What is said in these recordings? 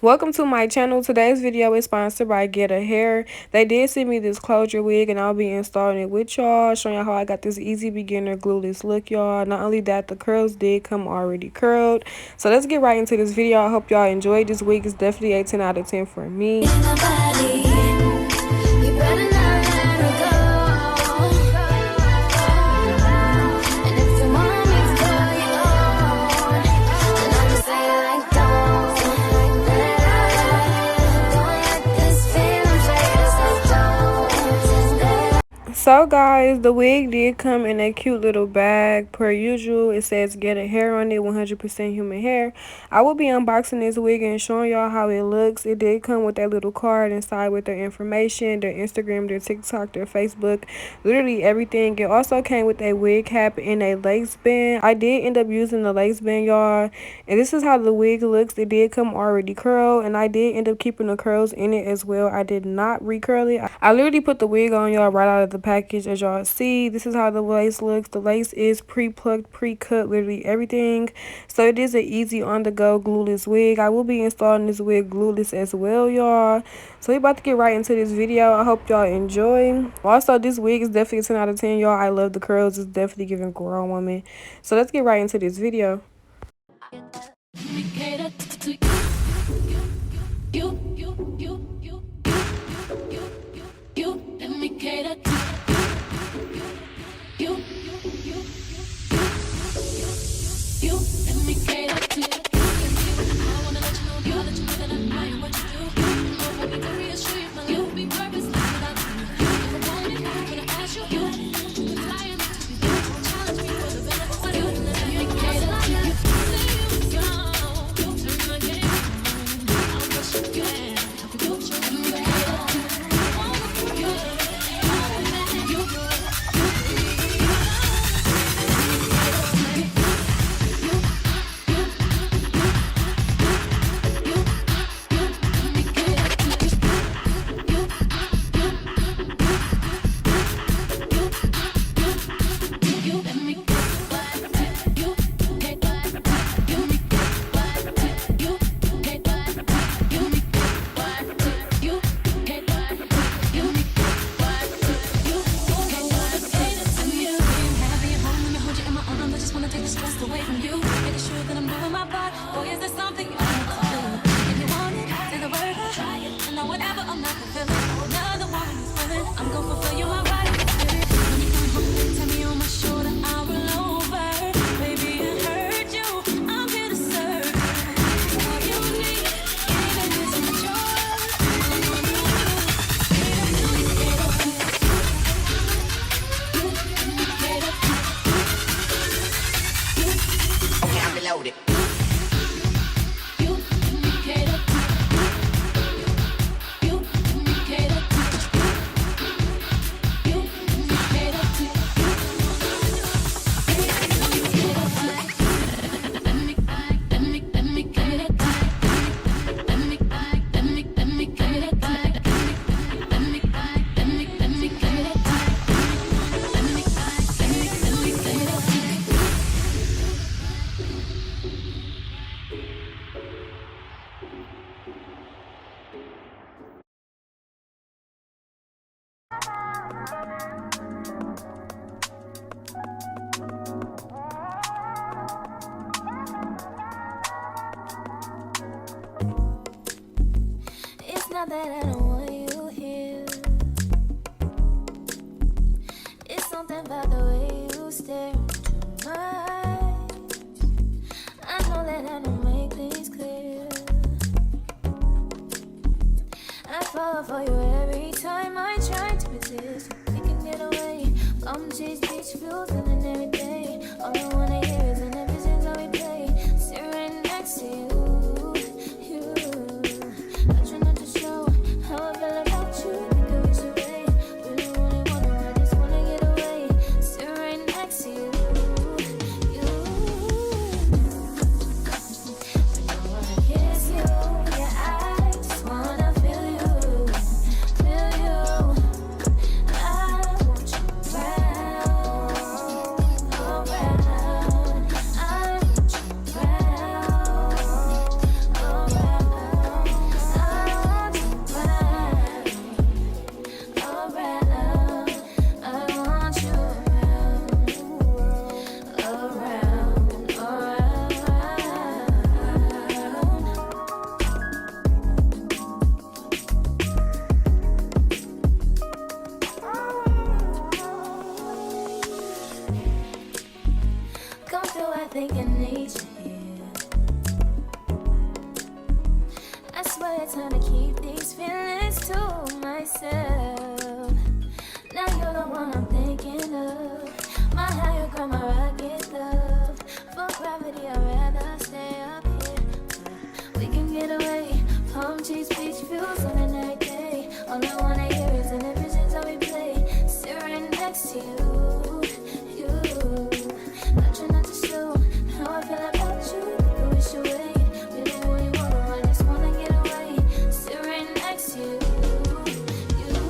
Welcome to my channel. Today's video is sponsored by Geeta Hair. They did send me this closure wig and I'll be installing it with y'all, showing y'all how I got this easy beginner glueless look, y'all. Not only that, the curls did come already curled. So let's get right into this video. I hope y'all enjoyed. This wig is definitely a 10 out of 10 for me. So guys, the wig did come in a cute little bag per usual. It says Geeta Hair on it, 100% human hair. I will be unboxing this wig and showing y'all how it looks. It did come with that little card inside with their information, their Instagram, their TikTok, their Facebook, literally everything. It also came with a wig cap and a lace band. I did end up using the lace band, y'all, and this is how the wig looks. It did come already curled, and I did end up keeping the curls in it as well. I did not recurl it. I literally put the wig on, y'all, right out of the package. As y'all see, this is how the lace looks. The lace is pre-plucked, pre-cut, literally everything. So it is an easy on-the-go glueless wig. I will be installing this wig glueless as well, y'all. So we about to get right into this video. I hope y'all enjoy. Also, this wig is definitely a 10 out of 10, y'all. I love the curls. It's definitely giving grown woman. So let's get right into this video. Not that I don't want you here. It's something about the way you stare into my eyes. I know that I don't make things clear. I fall for you every time I try to resist. We can get away. Come chase beach views and every day. All I wanna hear is an ever how we play. Sit right next to you. Around. boy, time to keep these feelings to myself. Now you're the one I'm thinking of. My higher girl, my rocket love. For gravity, I'd rather stay up here. We can get away. Palm trees, beach views on an every day. All I wanna hear is an visions that we play. Sit right next to you, you. I try not to show how I feel about you. Think I wish away. Really, really wanna, I just wanna get away. Sit right next to you, you.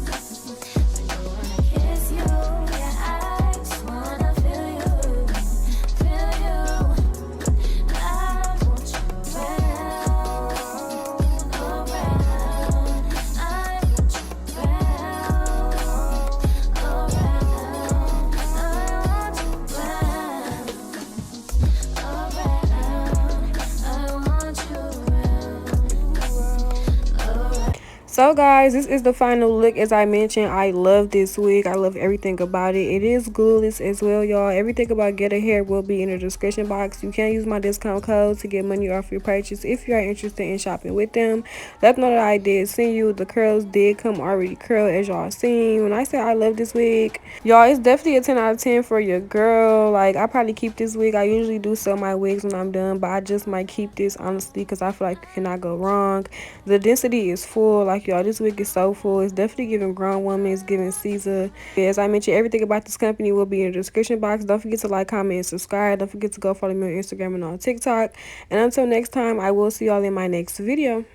I don't wanna kiss you, yeah, I just wanna feel you, feel you. I want you around, around. I want you around, around. I want you So guys, this is the final look. As I mentioned, I love this wig. I love everything about it. It is glueless as well, y'all. Everything about Geeta Hair will be in the description box. You can use my discount code to get money off your purchase if you are interested in shopping with them. Let them know that I did send you. The curls did come already curled, as y'all seen. When I say I love this wig, y'all, it's definitely a 10 out of 10 for your girl. Like, I probably keep this wig. I usually do sell my wigs when I'm done, but I just might keep this, honestly, because I feel like it cannot go wrong. The density is full. Like, y'all, this wig is so full. It's definitely giving grown woman. It's giving Caesar. As I mentioned, everything about this company will be in the description box. Don't forget to like, comment, and subscribe. Don't forget to go follow me on Instagram and on TikTok. And until next time, I will see y'all in my next video.